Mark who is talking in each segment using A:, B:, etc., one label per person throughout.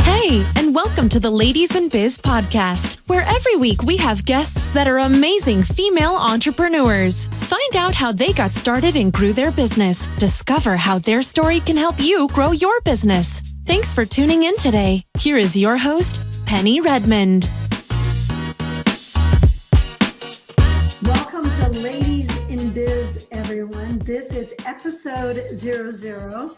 A: Hey, and welcome to the Ladies in Biz podcast, where every week we have guests that are amazing female entrepreneurs. Find out how they got started and grew their business. Discover how their story can help you grow your business. Thanks for tuning in today. Here is your host, Penny Redmond.
B: Welcome to Ladies in Biz, everyone. This is episode 00.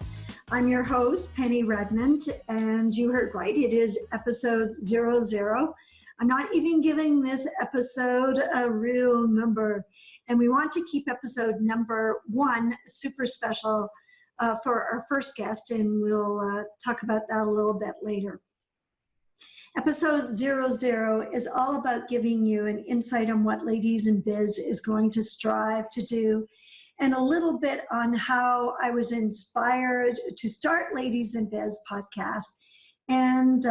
B: I'm your host, Penny Redmond, and you heard right, it is episode 00. I'm not even giving this episode a real number, and we want to keep episode number 1 super special for our first guest, and we'll talk about that a little bit later. Episode 00 is all about giving you an insight on what Ladies in Biz is going to strive to do, and a little bit on how I was inspired to start Ladies in Biz podcast and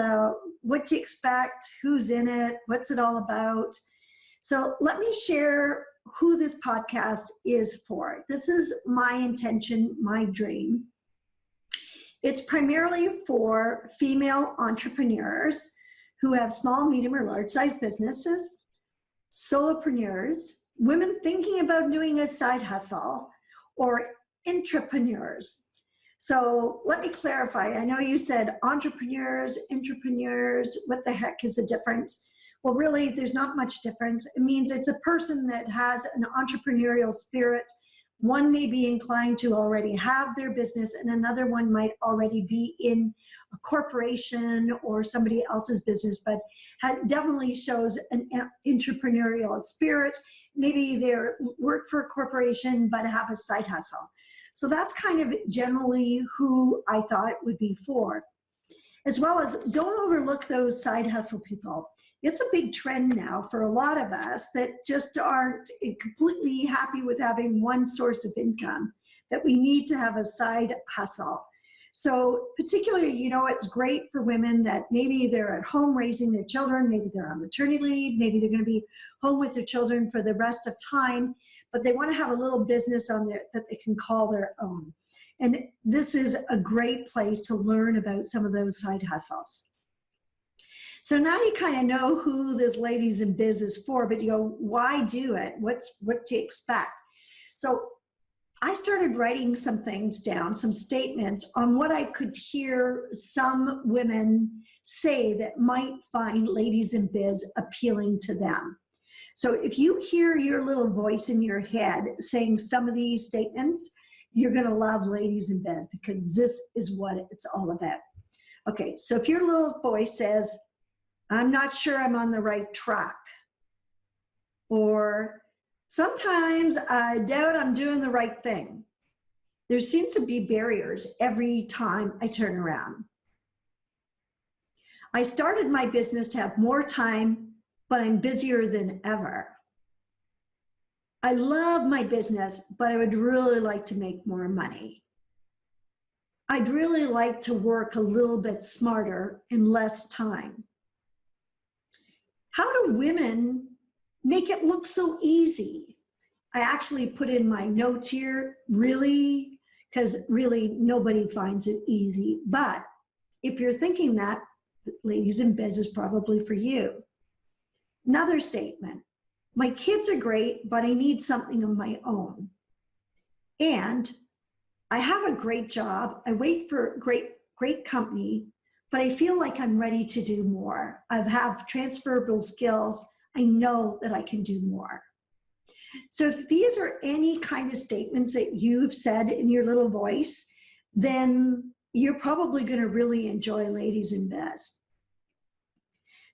B: what to expect, who's in it, what's it all about. So let me share who this podcast is for. This is my intention, my dream. It's primarily for female entrepreneurs who have small, medium, or large-sized businesses, solopreneurs, women thinking about doing a side hustle, or intrapreneurs. So let me clarify. I know you said entrepreneurs, intrapreneurs, what the heck is the difference? Well, really, there's not much difference. It means it's a person that has an entrepreneurial spirit. One may be inclined to already have their business, and another one might already be in a corporation or somebody else's business, but definitely shows an entrepreneurial spirit. Maybe they work for a corporation, but have a side hustle. So that's kind of generally who I thought it would be for. As well as, don't overlook those side hustle people. It's a big trend now for a lot of us that just aren't completely happy with having one source of income, that we need to have a side hustle. So particularly, it's great for women that maybe they're at home raising their children, maybe they're on maternity leave, maybe they're going to be home with their children for the rest of time, but they want to have a little business on there that they can call their own. And this is a great place to learn about some of those side hustles. So now you kind of know who this Ladies in Biz is for, but you go, why do it? What to expect? So I started writing some things down, some statements on what I could hear some women say that might find Ladies in Biz appealing to them. So if you hear your little voice in your head saying some of these statements, you're going to love Ladies in Biz, because this is what it's all about. Okay, so if your little voice says, I'm not sure I'm on the right track, or sometimes I doubt I'm doing the right thing, there seems to be barriers every time I turn around. I started my business to have more time, but I'm busier than ever. I love my business, but I would really like to make more money. I'd really like to work a little bit smarter in less time. How do women make it look so easy? I actually put in my notes here, really, because really nobody finds it easy. But if you're thinking that, Ladies in Biz is probably for you. Another statement, my kids are great, but I need something of my own. And I have a great job. I wait for a great company, but I feel like I'm ready to do more. I have transferable skills. I know that I can do more. So if these are any kind of statements that you've said in your little voice, then you're probably going to really enjoy Ladies in Biz.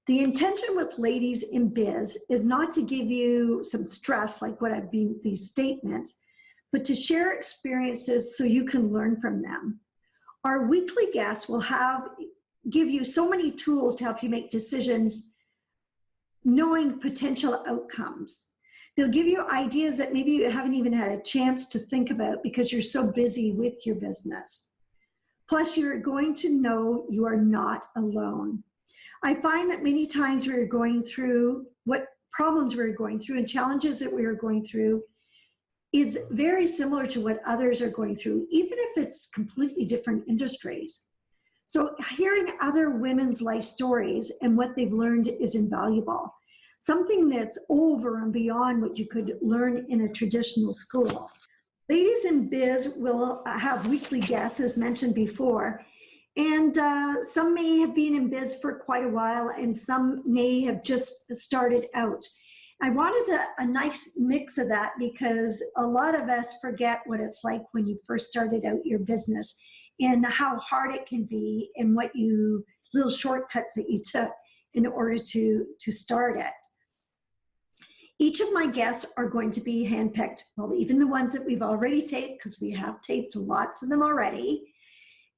B: The intention with Ladies in Biz is not to give you some stress like what I've been, these statements, but to share experiences so you can learn from them. Our weekly guests will give you so many tools to help you make decisions knowing potential outcomes. They'll give you ideas that maybe you haven't even had a chance to think about because you're so busy with your business. Plus, you're going to know you are not alone. I find that many times we're going through what problems we're going through and challenges that we are going through is very similar to what others are going through, even if it's completely different industries. So hearing other women's life stories and what they've learned is invaluable. Something that's over and beyond what you could learn in a traditional school. Ladies in Biz will have weekly guests, as mentioned before, and some may have been in biz for quite a while, and some may have just started out. I wanted a nice mix of that because a lot of us forget what it's like when you first started out your business and how hard it can be and what little shortcuts that you took in order to start it. Each of my guests are going to be handpicked, well, even the ones that we've already taped, because we have taped lots of them already.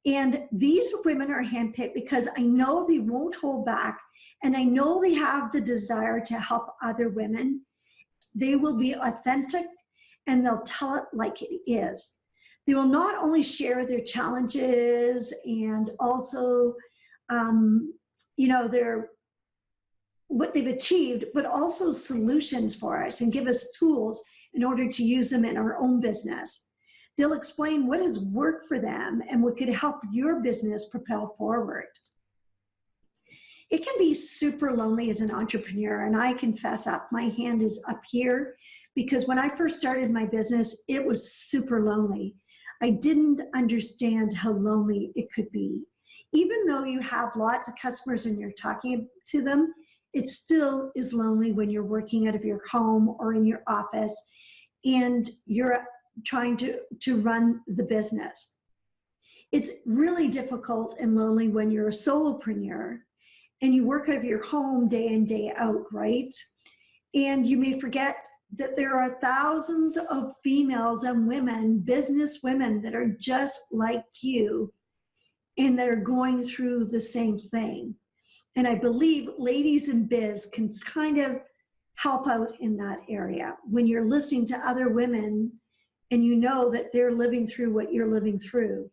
B: And these women are handpicked because I know they won't hold back, and I know they have the desire to help other women. They will be authentic, and they'll tell it like it is. They will not only share their challenges and also, what they've achieved, but also solutions for us and give us tools in order to use them in our own business. They'll explain what has worked for them and what could help your business propel forward. It can be super lonely as an entrepreneur, and I confess up, my hand is up here, because when I first started my business, it was super lonely. I didn't understand how lonely it could be. Even though you have lots of customers and you're talking to them, it still is lonely when you're working out of your home or in your office and you're trying to run the business. It's really difficult and lonely when you're a solopreneur and you work out of your home day in, day out, right? And you may forget that there are thousands of females and women, business women, that are just like you and that are going through the same thing. And I believe Ladies in Biz can kind of help out in that area when you're listening to other women and you know that they're living through what you're living through.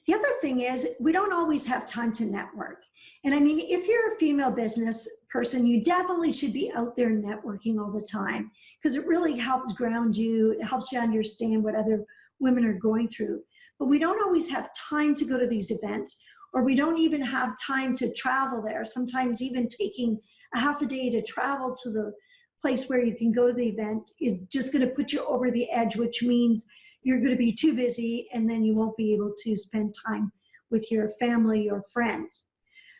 B: The other thing is we don't always have time to network. And I mean, if you're a female business person, you definitely should be out there networking all the time because it really helps ground you. It helps you understand what other women are going through. But we don't always have time to go to these events, or we don't even have time to travel there. Sometimes even taking a half a day to travel to the place where you can go to the event is just going to put you over the edge, which means you're going to be too busy and then you won't be able to spend time with your family or friends.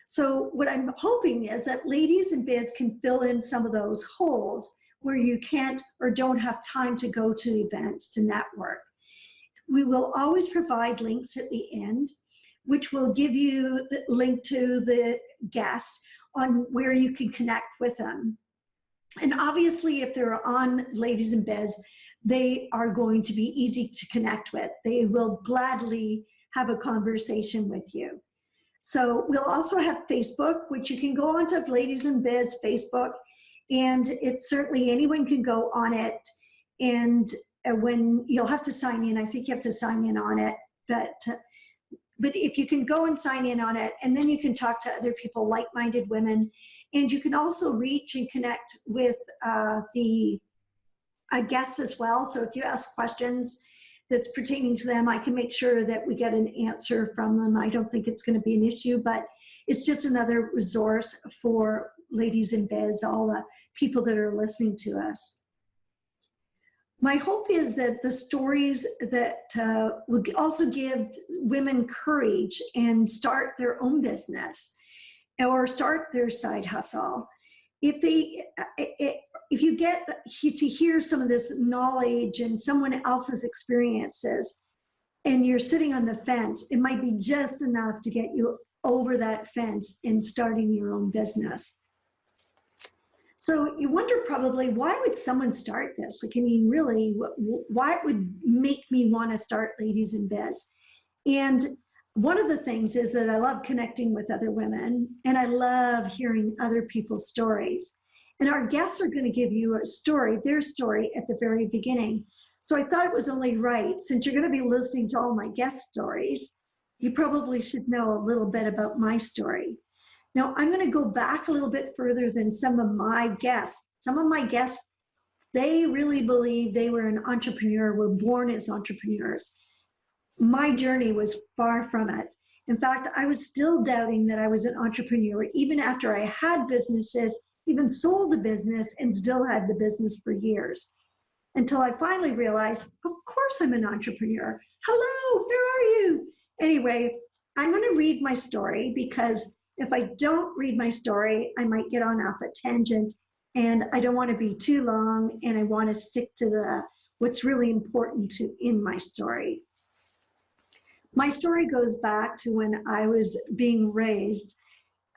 B: So what I'm hoping is that Ladies in Biz can fill in some of those holes where you can't or don't have time to go to events to network. We will always provide links at the end, which will give you the link to the guest on where you can connect with them. And obviously, if they're on Ladies in Biz, they are going to be easy to connect with. They will gladly have a conversation with you. So we'll also have Facebook, which you can go onto Ladies in Biz Facebook, and it's certainly anyone can go on it. And when you'll have to sign in, I think you have to sign in on it, but if you can go and sign in on it, and then you can talk to other people, like-minded women, and you can also reach and connect with the guests as well. So if you ask questions that's pertaining to them, I can make sure that we get an answer from them. I don't think it's going to be an issue, but it's just another resource for Ladies in Biz, all the people that are listening to us. My hope is that the stories that will also give women courage and start their own business or start their side hustle. If you get to hear some of this knowledge and someone else's experiences and you're sitting on the fence, it might be just enough to get you over that fence in starting your own business. So you wonder probably, why would someone start this? Like, I mean, really, why would make me want to start Ladies in Biz? And one of the things is that I love connecting with other women, and I love hearing other people's stories. And our guests are going to give you a story, their story, at the very beginning. So I thought it was only right, since you're going to be listening to all my guest stories, you probably should know a little bit about my story. Now, I'm going to go back a little bit further than some of my guests. Some of my guests, they really believe they were an entrepreneur, were born as entrepreneurs. My journey was far from it. In fact, I was still doubting that I was an entrepreneur, even after I had businesses, even sold a business and still had the business for years. Until I finally realized, of course I'm an entrepreneur. Hello, where are you? Anyway, I'm going to read my story because if I don't read my story, I might get on off a tangent, and I don't want to be too long, and I want to stick to what's really important in my story. My story goes back to when I was being raised.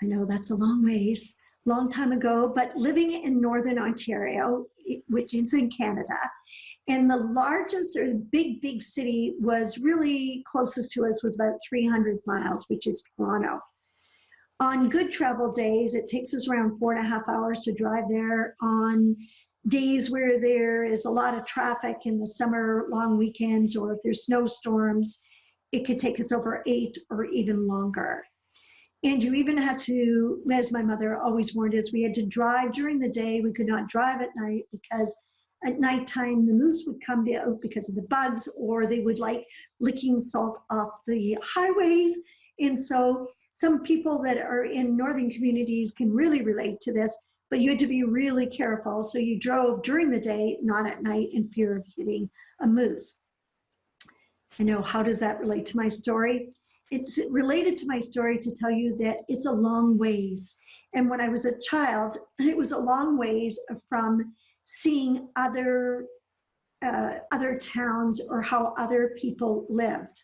B: I know that's a long time ago, but living in Northern Ontario, which is in Canada. And the largest or big city was really closest to us was about 300 miles, which is Toronto. On good travel days, it takes us around 4.5 hours to drive there. On days where there is a lot of traffic in the summer long weekends, or if there's snowstorms, it could take us over 8 or even longer. And you even had to, as my mother always warned us, we had to drive during the day. We could not drive at night because at nighttime the moose would come out because of the bugs, or they would like licking salt off the highways. And so some people that are in northern communities can really relate to this, but you had to be really careful. So you drove during the day, not at night, in fear of hitting a moose. I know, how does that relate to my story? It's related to my story to tell you that it's a long ways. And when I was a child, it was a long ways from seeing other towns or how other people lived.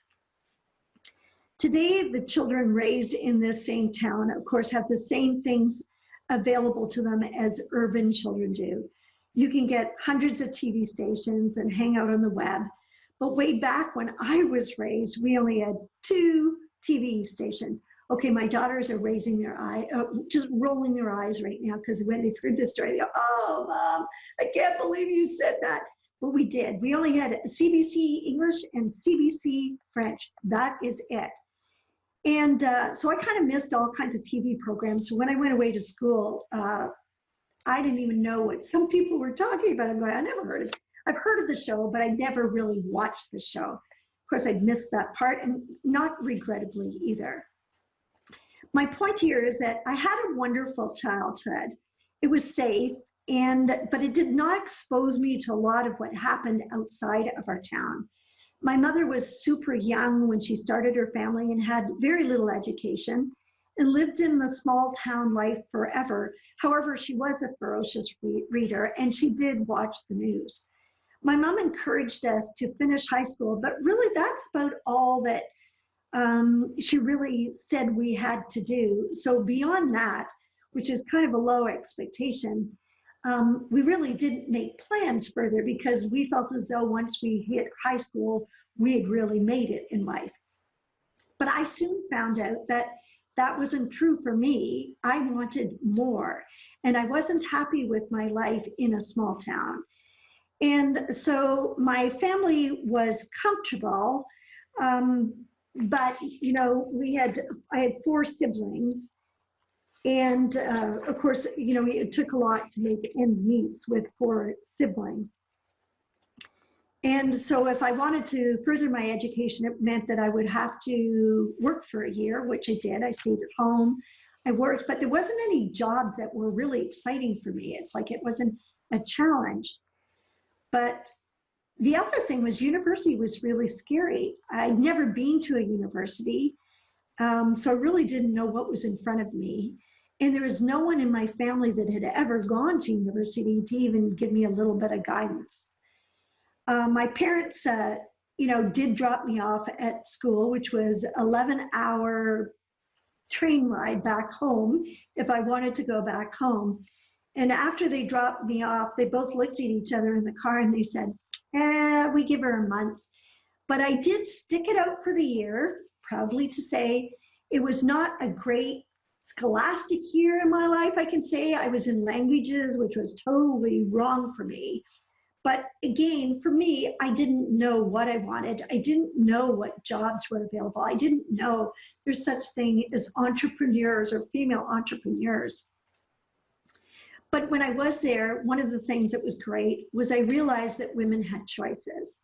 B: Today, the children raised in this same town, of course, have the same things available to them as urban children do. You can get hundreds of TV stations and hang out on the web. But way back when I was raised, we only had 2 TV stations. Okay, my daughters are raising their eye, just rolling their eyes right now, because when they've heard this story, they go, "Oh, Mom, I can't believe you said that." But we did. We only had CBC English and CBC French. That is it. And so I kind of missed all kinds of TV programs. So when I went away to school, I didn't even know what some people were talking about. I'm going, I never heard of it. I've heard of the show, but I never really watched the show. Of course, I'd missed that part, and not regrettably either. My point here is that I had a wonderful childhood. It was safe, but it did not expose me to a lot of what happened outside of our town. My mother was super young when she started her family and had very little education and lived in the small town life forever. However, she was a ferocious reader, and she did watch the news. My mom encouraged us to finish high school, but really that's about all that she really said we had to do. So beyond that, which is kind of a low expectation, we really didn't make plans further because we felt as though once we hit high school, we had really made it in life. But I soon found out that that wasn't true for me. I wanted more, and I wasn't happy with my life in a small town. And so my family was comfortable, but you know, I had 4 siblings, and of course, you know, it took a lot to make ends meet with 4 siblings. And so if I wanted to further my education, it meant that I would have to work for a year, which I did. I stayed at home, I worked, but there wasn't any jobs that were really exciting for me. It's like it wasn't a challenge. But the other thing was university was really scary. I'd never been to a university, so I really didn't know what was in front of me. And there was no one in my family that had ever gone to university to even give me a little bit of guidance. My parents, you know, did drop me off at school, which was an 11-hour train ride back home if I wanted to go back home. And after they dropped me off, they both looked at each other in the car and they said, we give her a month. But I did stick it out for the year, proudly to say. It was not a great scholastic year in my life, I can say. I was in languages, which was totally wrong for me. But again, for me, I didn't know what I wanted. I didn't know what jobs were available. I didn't know there's such thing as entrepreneurs or female entrepreneurs. But when I was there, one of the things that was great was I realized that women had choices.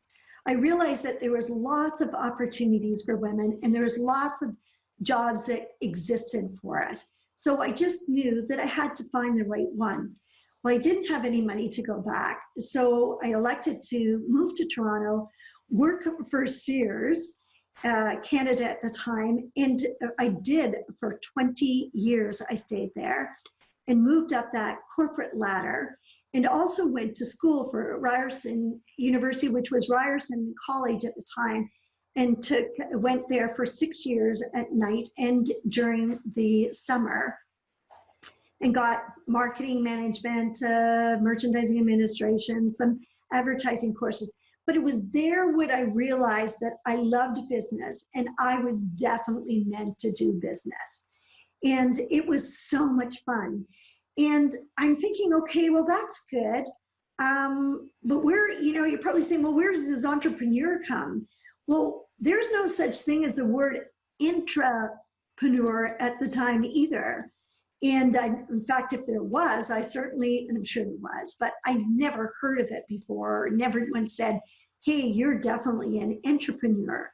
B: I realized that there was lots of opportunities for women, and there was lots of jobs that existed for us. So I just knew that I had to find the right one. Well, I didn't have any money to go back, so I elected to move to Toronto, work for Sears, Canada at the time, and I did for 20 years. I stayed there and moved up that corporate ladder, and also went to school for Ryerson University, which was Ryerson College at the time, and went there for 6 years at night and during the summer, and got marketing management, merchandising administration, some advertising courses. But it was there when I realized that I loved business, and I was definitely meant to do business. And it was so much fun. And I'm thinking, okay, well, that's good. But you're probably saying, well, where does this entrepreneur come? Well, there's no such thing as the word intrapreneur at the time either. And in fact, if there was, and I'm sure there was, but I never heard of it before. Never once said, hey, you're definitely an entrepreneur.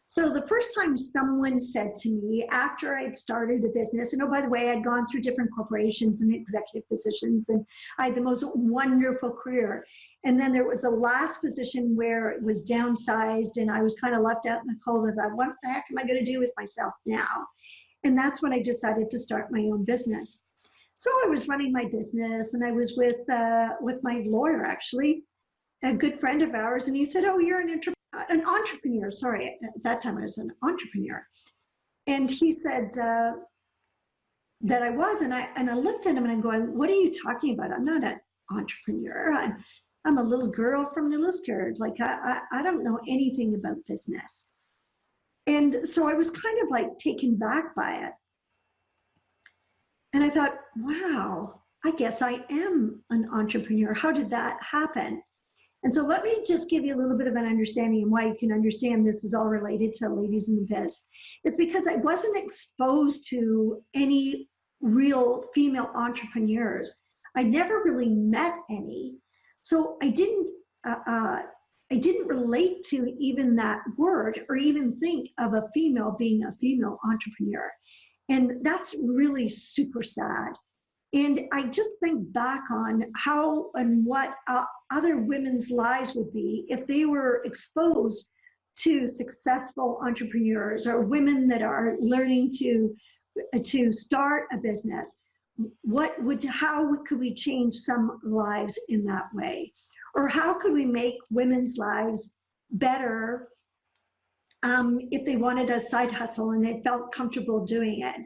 B: So the first time someone said to me after I'd started a business, and oh, by the way, I'd gone through different corporations and executive positions, and I had the most wonderful career. And then there was a last position where it was downsized, and I was kind of left out in the cold. I thought, what the heck am I going to do with myself now? And that's when I decided to start my own business. So I was running my business, and I was with my lawyer, actually, a good friend of ours, and he said, oh, you're an entrepreneur. Sorry, at that time I was an entrepreneur. And he said that I was, and I looked at him and I'm going, what are you talking about? I'm not an entrepreneur. I'm a little girl from New Liskeard. Like, I don't know anything about business. And so I was kind of like taken back by it. And I thought, wow, I guess I am an entrepreneur. How did that happen? And so let me just give you a little bit of an understanding, and why you can understand this is all related to Ladies in the Biz. It's because I wasn't exposed to any real female entrepreneurs. I never really met any. So I didn't relate to even that word, or even think of a female being a female entrepreneur. And that's really super sad. And I just think back on how and what other women's lives would be if they were exposed to successful entrepreneurs, or women that are learning to start a business. How could we change some lives in that way? Or how could we make women's lives better if they wanted a side hustle and they felt comfortable doing it?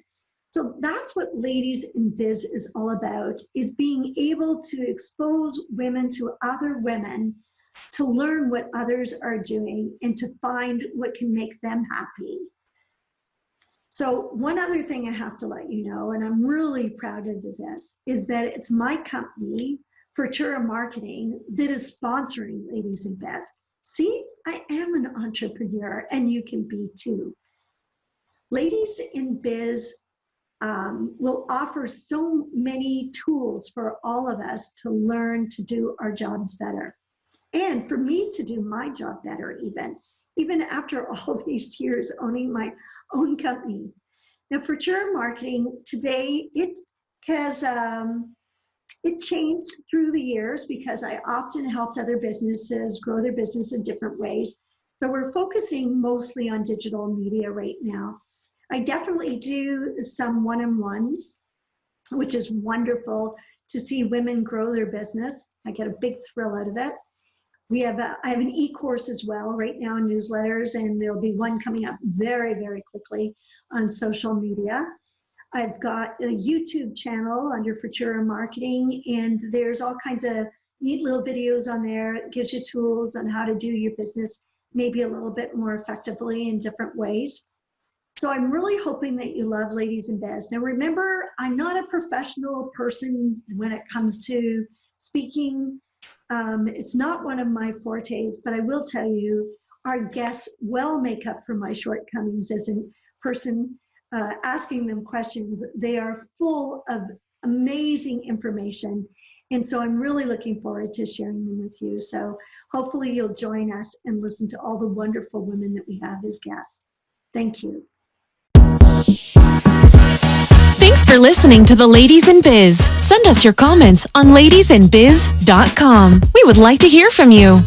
B: So that's what Ladies in Biz is all about, is being able to expose women to other women, to learn what others are doing, and to find what can make them happy. So one other thing I have to let you know, and I'm really proud of this, is that it's my company, Futura Marketing, that is sponsoring Ladies in Biz. See, I am an entrepreneur, and you can be too. Ladies in Biz will offer so many tools for all of us to learn to do our jobs better. And for me to do my job better, even after all these years owning my own company. Now, Futura Marketing today, it has it changed through the years, because I often helped other businesses grow their business in different ways, but we're focusing mostly on digital media right now. I definitely do some one-on-ones, which is wonderful to see women grow their business. I get a big thrill out of it. I have an e-course as well right now in newsletters, and there'll be one coming up very, very quickly on social media. I've got a YouTube channel under Futura Marketing, and there's all kinds of neat little videos on there. It gives you tools on how to do your business maybe a little bit more effectively in different ways. So I'm really hoping that you love Ladies in Biz. Now remember, I'm not a professional person when it comes to speaking. It's not one of my fortes, but I will tell you, our guests well make up for my shortcomings as a person asking them questions. They are full of amazing information. And so I'm really looking forward to sharing them with you. So hopefully you'll join us and listen to all the wonderful women that we have as guests. Thank you.
A: Thanks for listening to the Ladies in Biz. Send us your comments on ladiesinbiz.com. We would like to hear from you.